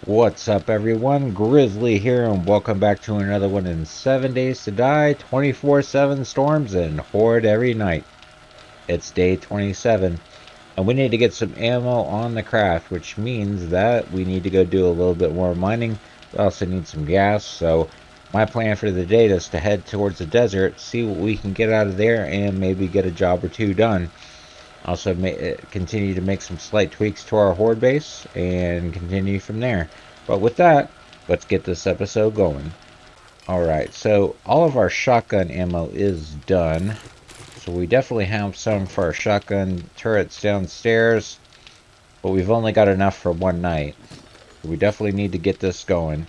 What's up, everyone? Grizzly here, and welcome back to another one in 7 Days to Die, 24/7 storms, and Horde every night. It's day 27, and we need to get some ammo on the craft, which means that we need to go do a little bit more mining. We also need some gas, so my plan for the day is to head towards the desert, see what we can get out of there, and maybe get a job or two done. Also continue to make some slight tweaks to our horde base and continue from there. But with that, let's get this episode going. Alright, so all of our shotgun ammo is done. So we definitely have some for our shotgun turrets downstairs, but we've only got enough for one night. We definitely need to get this going.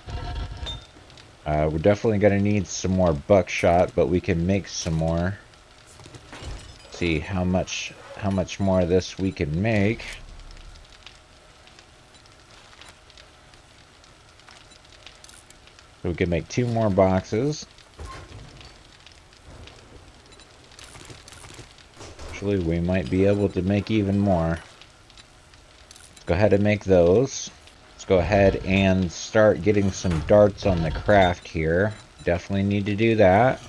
We're definitely going to need some more buckshot, but we can make some more. See how much more of this we can make. So we can make 2 more boxes. Actually, we might be able to make even more. Let's go ahead and make those. Let's go ahead and start getting some darts on the craft here. Definitely need to do that.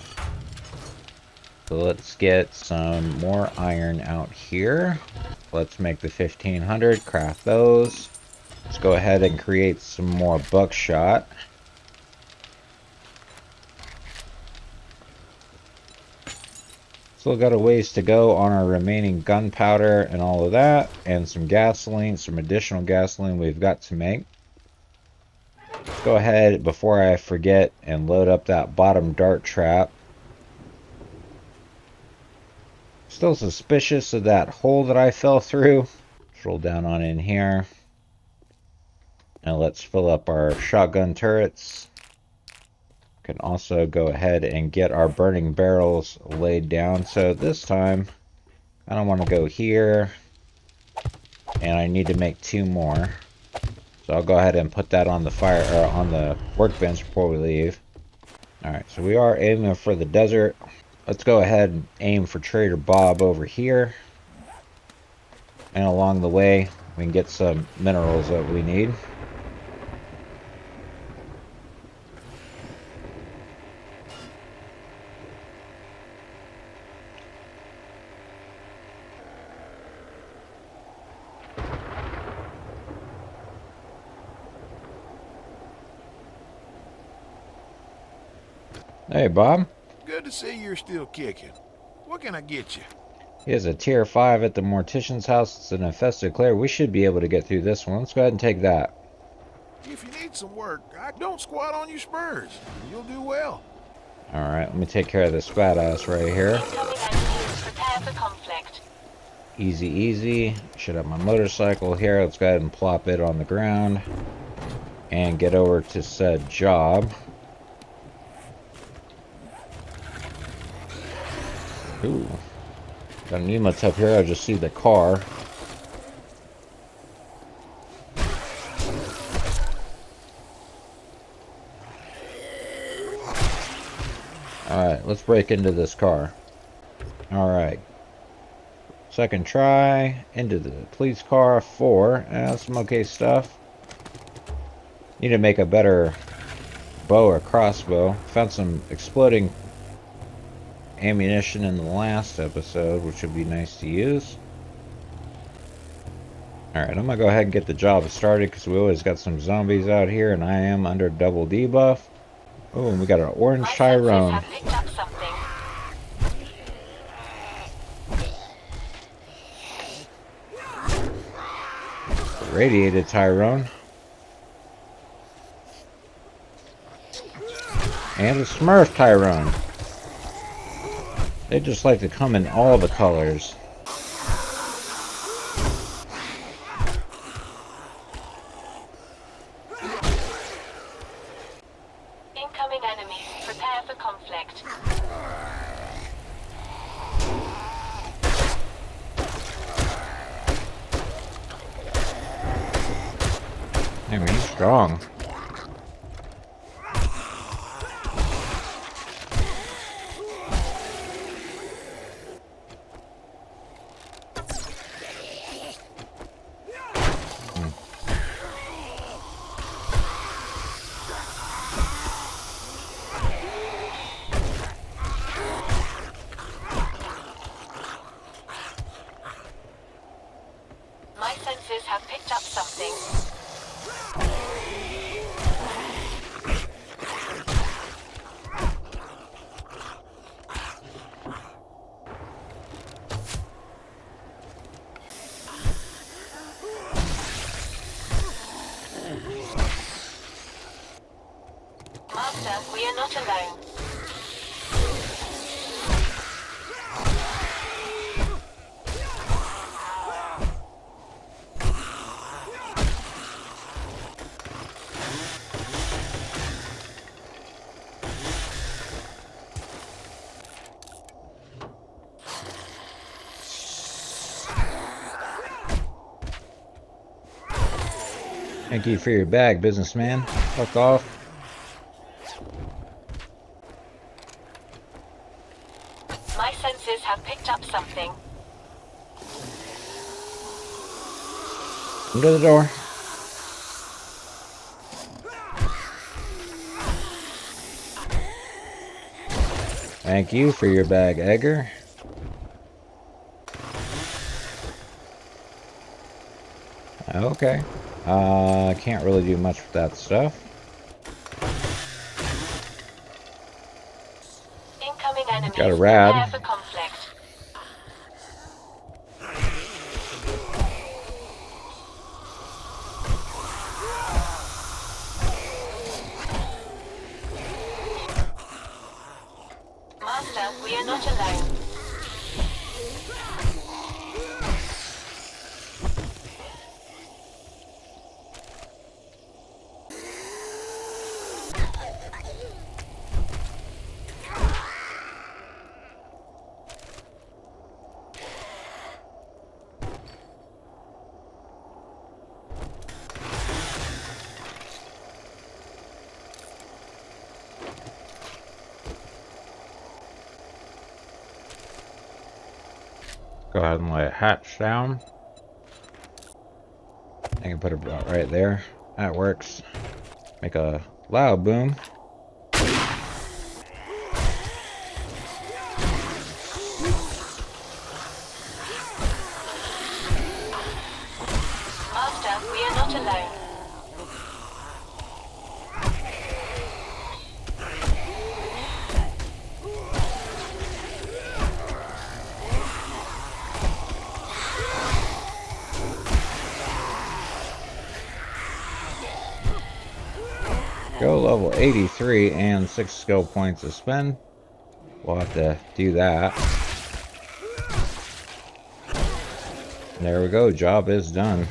So let's get some more iron out here. Let's make the 1500, craft those. Let's go ahead and create some more buckshot. Still got a ways to go on our remaining gunpowder and all of that, and some gasoline, some additional gasoline we've got to make. Let's go ahead before I forget and load up that bottom dart trap. Still suspicious of that hole that I fell through. Scroll down on in here. And let's fill up our shotgun turrets. Can also go ahead and get our burning barrels laid down. So this time, I don't want to go here. And I need to make 2 more. So I'll go ahead and put that on the fire, or on the workbench before we leave. Alright, so we are aiming for the desert. Let's go ahead and aim for Trader Bob over here. And along the way, we can get some minerals that we need. Hey, Bob. Good to see you're still kicking. What can I get you? Here's a tier 5 at the mortician's house. It's an Infested Clear. We should be able to get through this one. Let's go ahead and take that. If you need some work, don't squat on your spurs. You'll do well. Alright, let me take care of this fat ass right here. Prepare for conflict. Easy, easy. Should have my motorcycle here. Let's go ahead and plop it on the ground. And get over to said job. Ooh. Got an Imhotep here. I just see the car. Alright, let's break into this car. Alright. Second try. Into the police car. 4. Some okay stuff. Need to make a better bow or crossbow. Found some exploding ammunition in the last episode, which would be nice to use. Alright, I'm gonna go ahead and get the job started because we always got some zombies out here and I am under double debuff. Oh, and we got an orange Tyrone. Radiated Tyrone. And a Smurf Tyrone. They just like to come in all the colors. Incoming enemies. Prepare for conflict. I mean, he's strong. sensors have picked up something. Master, we are not alone. Thank you for your bag, businessman. Fuck off. My sensors have picked up something. Under the door. Thank you for your bag, Edgar. Okay. Can't really do much with that stuff. Incoming enemies. Got a rad. Prepare for conflict. Master, we are not alone. Go ahead and let it hatch down. I can put it about right there. That works. Make a loud boom. Master, we are not alone. Go level 83 and 6 skill points to spend. We'll have to do that. There we go, job is done.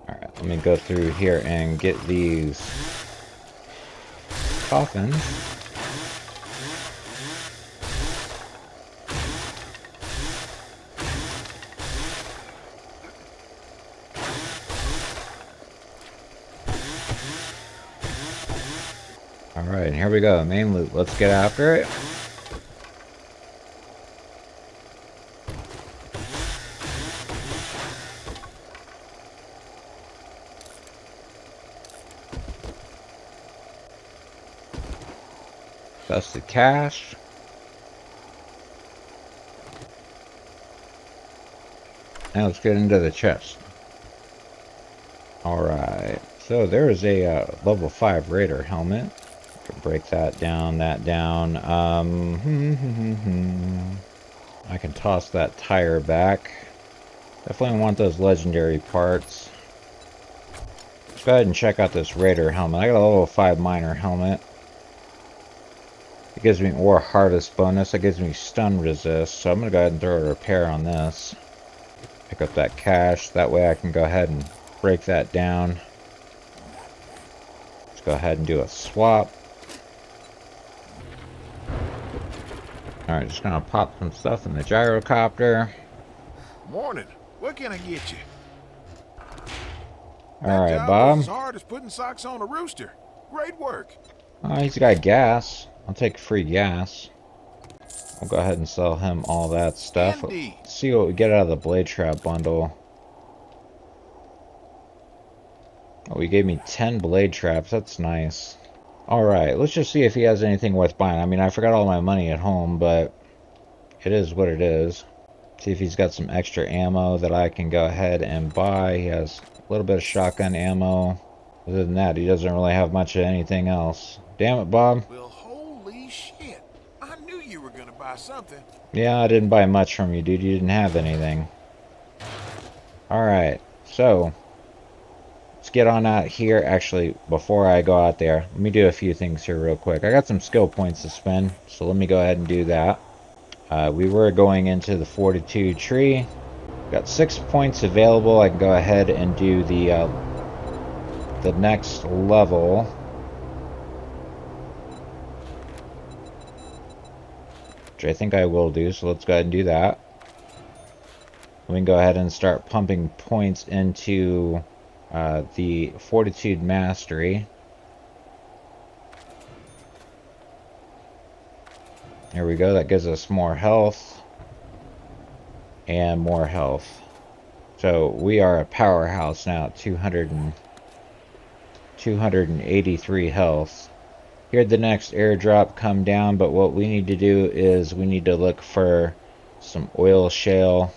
Alright, let me go through here and get these coffins. Alright, here we go, main loot. Let's get after it. Invested cash. Now let's get into the chest. Alright, so there is a level 5 Raider helmet. Break that down, I can toss that tire back. Definitely want those legendary parts. Let's go ahead and check out this Raider helmet. I got a level 5 miner helmet. It gives me ore harvest bonus. It gives me stun resist. So I'm going to go ahead and throw a repair on this. Pick up that cash. That way I can go ahead and break that down. Let's go ahead and do a swap. Alright, just gonna pop some stuff in the gyrocopter. Morning. What can I get you? Alright, That job Bob. was as hard as putting socks on a rooster. Great work. Oh, he's got gas. I'll take free gas. We'll go ahead and sell him all that stuff. Indeed. Let's see what we get out of the blade trap bundle. Oh, he gave me 10 blade traps. That's nice. Alright, let's just see if he has anything worth buying. I mean, I forgot all my money at home, but it is what it is. See if he's got some extra ammo that I can go ahead and buy. He has a little bit of shotgun ammo. Other than that, he doesn't really have much of anything else. Damn it, Bob. Well, holy shit. I knew you were gonna buy something. Yeah, I didn't buy much from you, dude. You didn't have anything. Alright, so let's get on out here. Actually, before I go out there, let me do a few things here real quick. I got some skill points to spend, so let me go ahead and do that. We were going into the fortitude tree. Got 6 points available. I can go ahead and do the next level. Which I think I will do, so let's go ahead and do that. We can go ahead and start pumping points into the fortitude mastery. There we go, that gives us more health and more health. So we are a powerhouse now at 283 health. Here the next airdrop come down, but what we need to do is we need to look for some oil shale.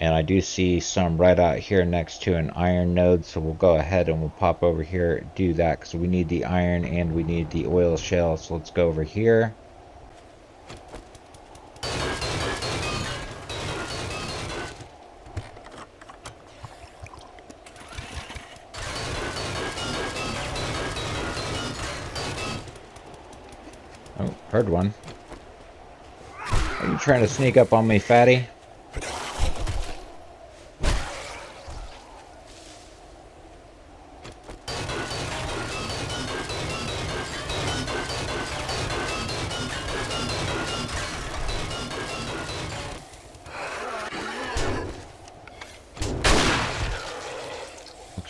And I do see some right out here next to an iron node, so we'll go ahead and we'll pop over here, do that, because we need the iron and we need the oil shale. So let's go over here. Oh, heard one. Are you trying to sneak up on me, fatty?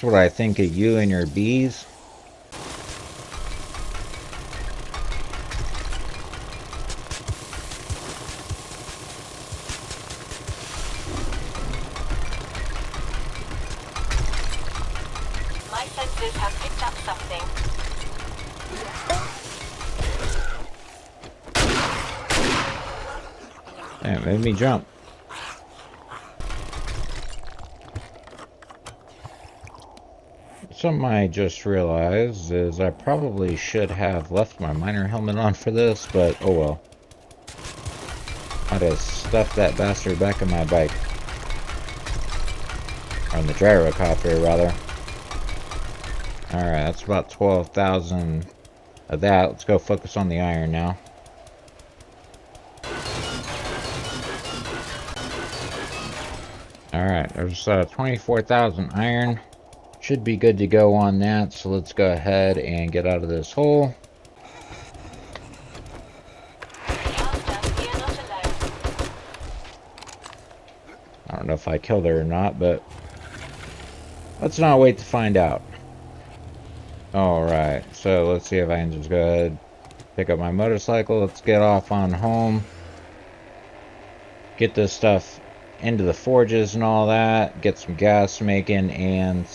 That's what I think of you and your bees. My senses have picked up something. It made me jump. Something I just realized is I probably should have left my miner helmet on for this, but oh well. I'd have stuffed that bastard back in my bike. Or in the gyrocopter, rather. Alright, that's about 12,000 of that. Let's go focus on the iron now. Alright, there's 24,000 iron. Should be good to go on that, so let's go ahead and get out of this hole. I don't know if I killed her or not, but let's not wait to find out. Alright, so let's see if I can just go ahead, pick up my motorcycle. Let's get off on home. Get this stuff into the forges and all that, get some gas making, and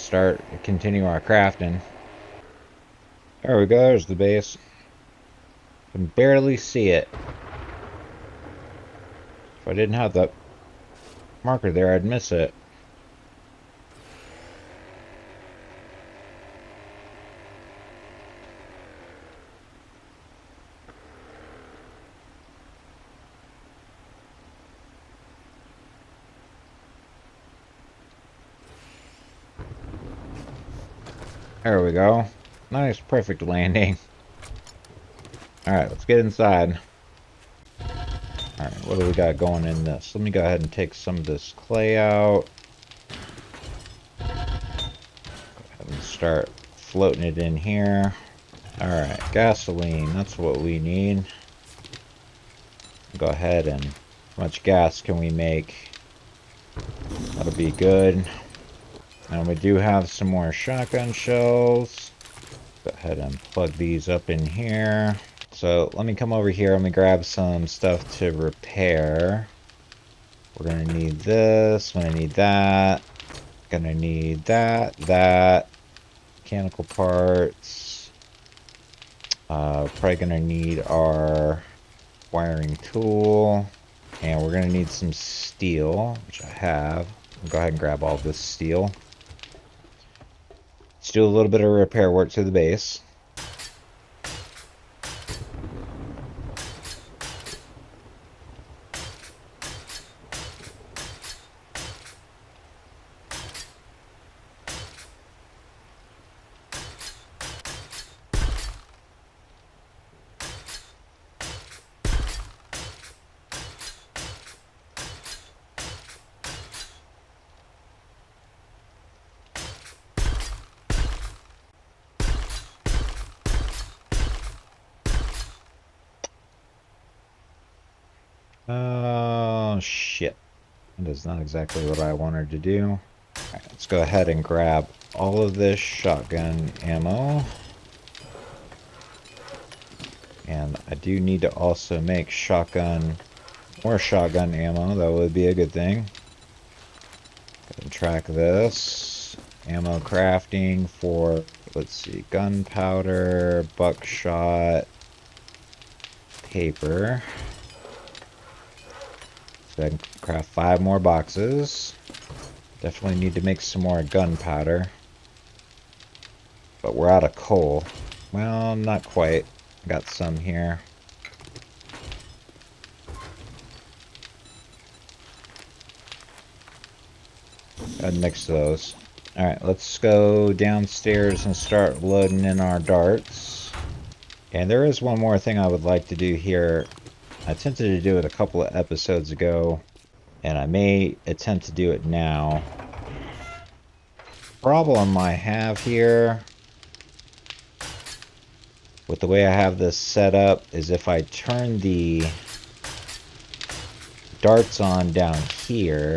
continue our crafting. There we go, there's the base. Can barely see it. If I didn't have the marker there, I'd miss it. There we go. Nice, perfect landing. Alright, let's get inside. Alright, what do we got going in this? Let me go ahead and take some of this clay out. Go ahead and start floating it in here. Alright, gasoline, that's what we need. Go ahead and how much gas can we make? That'll be good. And we do have some more shotgun shells. Go ahead and plug these up in here. So let me come over here. Let me grab some stuff to repair. We're gonna need this. I'm gonna need that. Gonna need that. Mechanical parts. Probably gonna need our wiring tool. And we're going to need some steel, which I have. I'll go ahead and grab all this steel. Let's do a little bit of repair work to the base. Oh, shit. That is not exactly what I wanted to do. Alright, let's go ahead and grab all of this shotgun ammo. And I do need to also make more shotgun ammo. That would be a good thing. Go and track this. Ammo crafting for, let's see, gunpowder, buckshot, paper. So I can craft 5 more boxes. Definitely need to make some more gunpowder. But we're out of coal. Well, not quite. Got some here. Go ahead and mix those. Alright, let's go downstairs and start loading in our darts. And there is one more thing I would like to do here. I attempted to do it a couple of episodes ago, and I may attempt to do it now. Problem I have here with the way I have this set up is if I turn the darts on down here,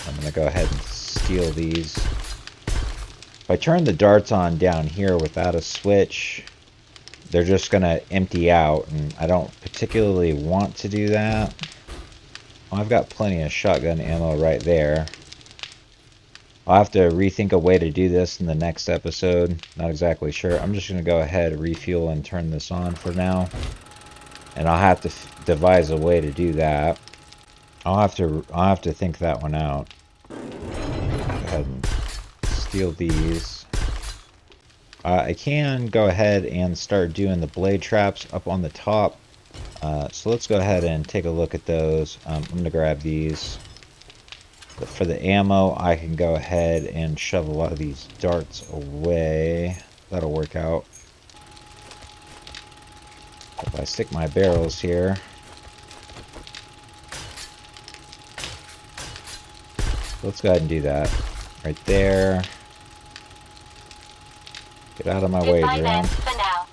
I'm going to go ahead and steal these. If I turn the darts on down here without a switch, they're just going to empty out, and I don't particularly want to do that. Well, I've got plenty of shotgun ammo right there. I'll have to rethink a way to do this in the next episode. Not exactly sure. I'm just going to go ahead, refuel, and turn this on for now. And I'll have to devise a way to do that. I'll have to think that one out. Go ahead and steal these. I can go ahead and start doing the blade traps up on the top. So let's go ahead and take a look at those. I'm going to grab these. But for the ammo, I can go ahead and shove a lot of these darts away. That'll work out. If I stick my barrels here. Let's go ahead and do that. Right there. Get out of my way, Jerome. For now.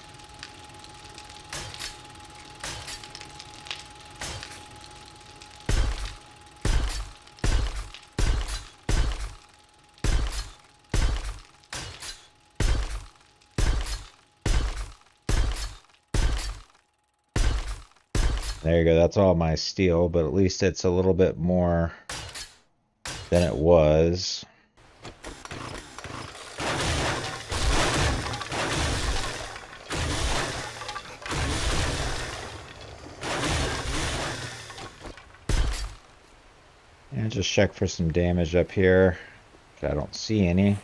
There you go, that's all my steel, but at least it's a little bit more than it was. And just check for some damage up here. I don't see any.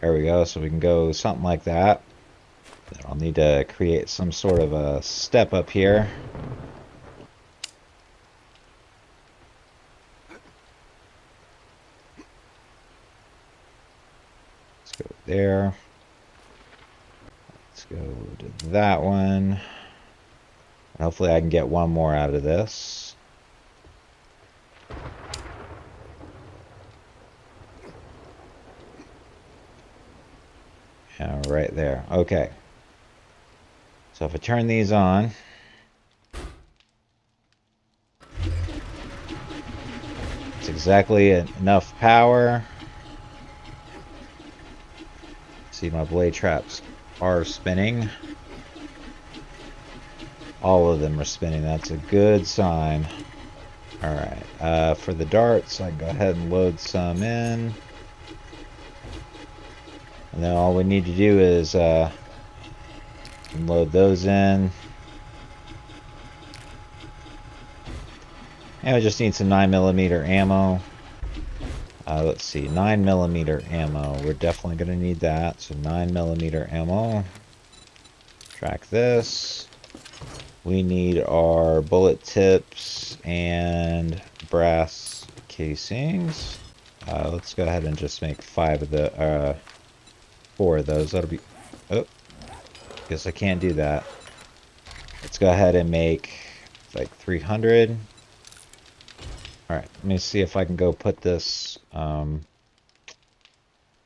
There we go, so we can go something like that. Then I'll need to create some sort of a step up here. Let's go there. Let's go to that one. And hopefully I can get one more out of this. Right there. Okay. So if I turn these on, it's exactly enough power See, my blade traps are spinning. All of them are spinning. That's a good sign. Alright, for the darts, I can go ahead and load some in. And then all we need to do is load those in. And we just need some 9mm ammo. Let's see, 9mm ammo. We're definitely going to need that. So 9mm ammo. Track this. We need our bullet tips and brass casings. Let's go ahead and just make 4 of those. That'll be... Oh, guess I can't do that. Let's go ahead and make like 300. Alright, let me see if I can go put this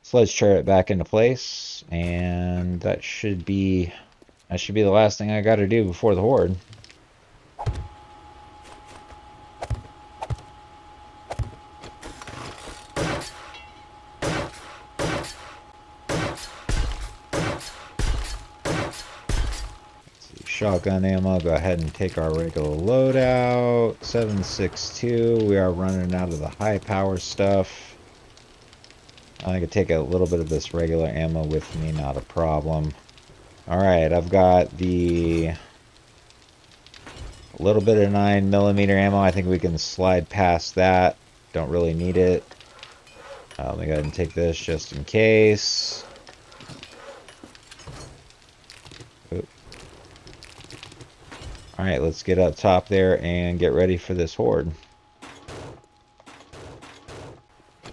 sledge turret back into place. And that should be the last thing I gotta do before the horde. Shotgun ammo, go ahead and take our regular loadout. 7.62, we are running out of the high power stuff. I could take a little bit of this regular ammo with me, not a problem. Alright, I've got a little bit of 9mm ammo. I think we can slide past that. Don't really need it. Let me go ahead and take this just in case. Alright, let's get up top there and get ready for this horde.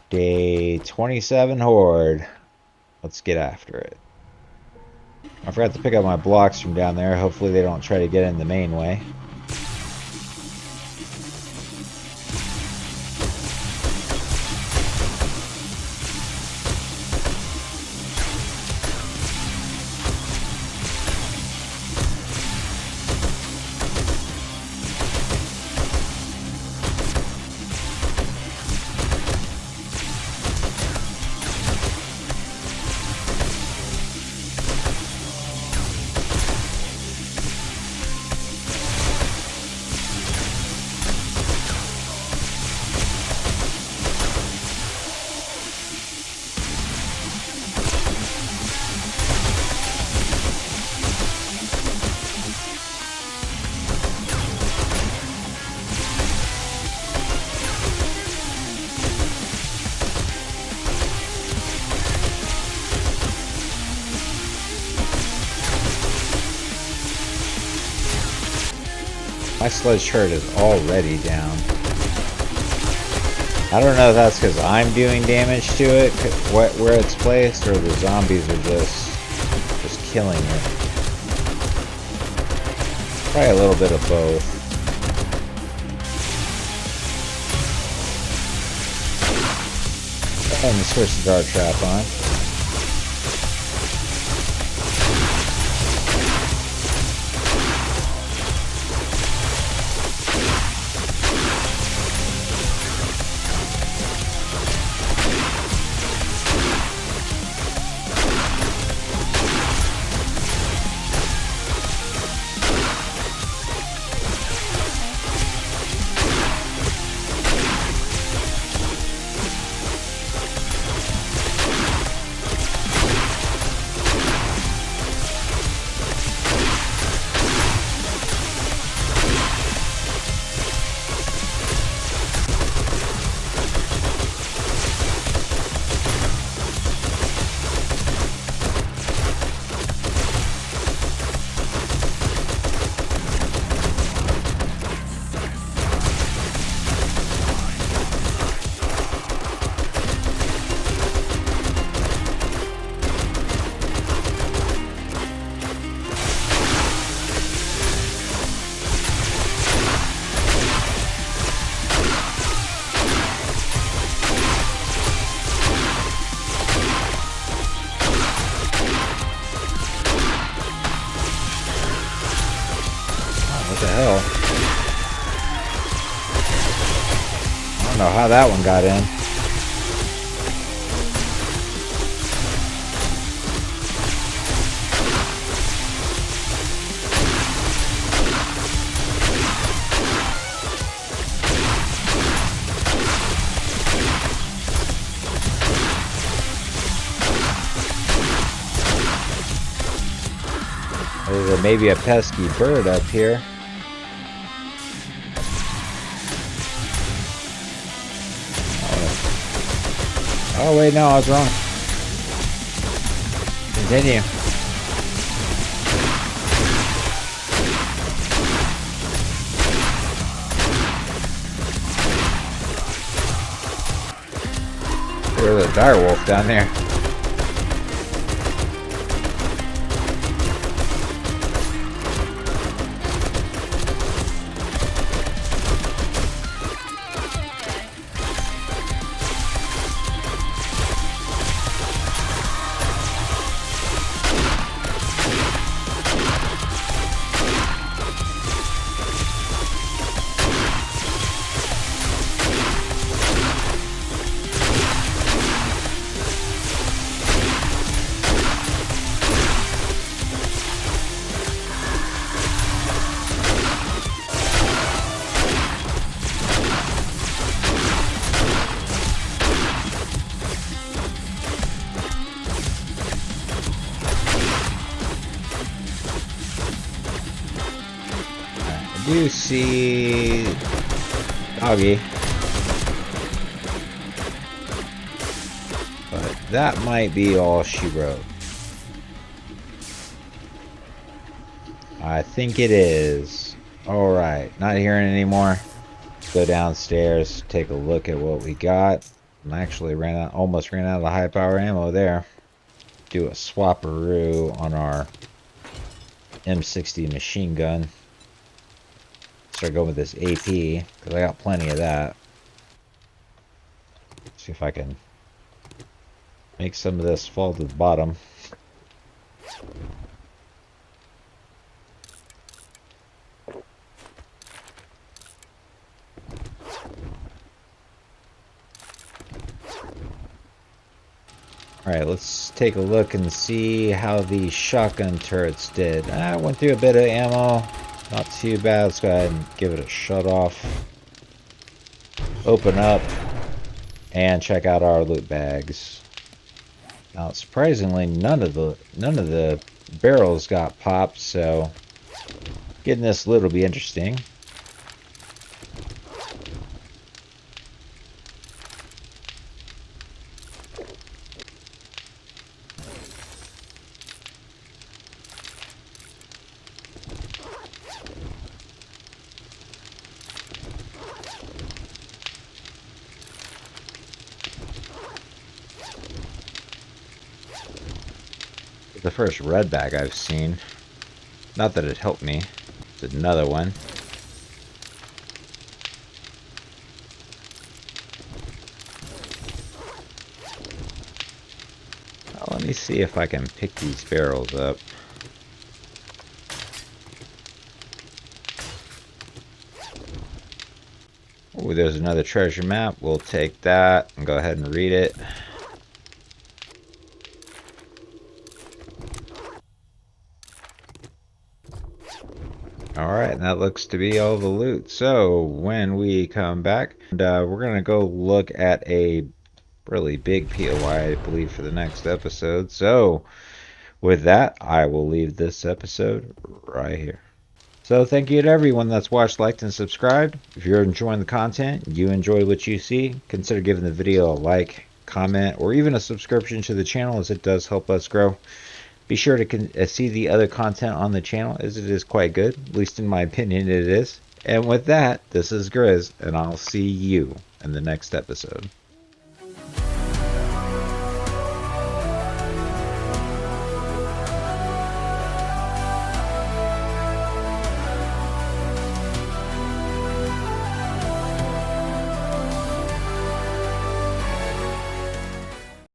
Day 27 horde. Let's get after it. I forgot to pick up my blocks from down there. Hopefully they don't try to get in the main way. My sledge turret is already down. I don't know if that's because I'm doing damage to it, where it's placed, or the zombies are just killing it. Probably a little bit of both. Let me switch the dart trap on. hell. I don't know how that one got in. There's maybe a pesky bird up here. Oh wait, no, I was wrong. Continue. There's a direwolf down there. I do see doggy, but that might be all she wrote. I think it is. Alright, not hearing anymore. Let's go downstairs, take a look at what we got. I actually almost ran out of the high power ammo there. Do a swapperoo on our M60 machine gun. Start going with this AP, because I got plenty of that. See if I can make some of this fall to the bottom. Alright, let's take a look and see how the shotgun turrets did. I went through a bit of ammo. Not too bad. Let's go ahead and give it a shut off. Open up and check out our loot bags. Now, surprisingly, none of the barrels got popped, so getting this loot will be interesting. The first red bag I've seen. Not that it helped me. It's another one. Well, let me see if I can pick these barrels up. Oh, there's another treasure map. We'll take that and go ahead and read it. Alright, and that looks to be all the loot. So, when we come back, we're going to go look at a really big POI, I believe, for the next episode. So, with that, I will leave this episode right here. So, thank you to everyone that's watched, liked, and subscribed. If you're enjoying the content, you enjoy what you see, consider giving the video a like, comment, or even a subscription to the channel, as it does help us grow. Be sure to see the other content on the channel, as it is quite good. At least in my opinion, it is. And with that, this is Grizz, and I'll see you in the next episode.